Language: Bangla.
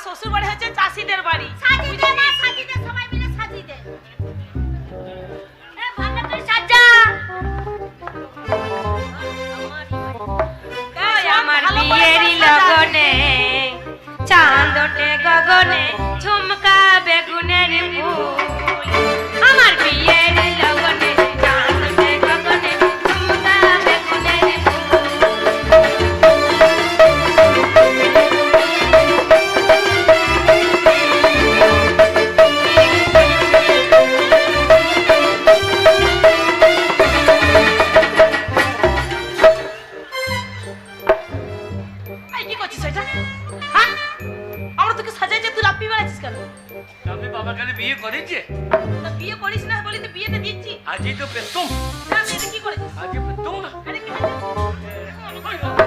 শ্বশুর বাড়ি হচ্ছে চাষিদের বাড়ি। সাজিয়ে দে মা, সাজিয়ে দে, সবাই মিলে সাজিয়ে দে। এ ভান্ডা তুই সাজা। আমার বিয়েরই লগনে চাঁদ ওঠে গগনে ঝুমকা বেগুনের ফুল। আমার বিয়েরই লগনে চাঁদ ওঠে গগনে ঝুমকা বেগুনের ফুল। এই কি করছিস এটা? হ্যাঁ, আমরা তোকে সাজাইছে, তুই লাফিয়ে বেড়াচ্ছিস কেন? আমি বাবা কানে বিয়ে করেছে, তা বিয়ে করিস না বলি তো বিয়েতে দিচ্ছি। আজই তো পেতম, না, বিয়েতে কি করেছিস? আজই পেতম না। আরে কি হয়েছে?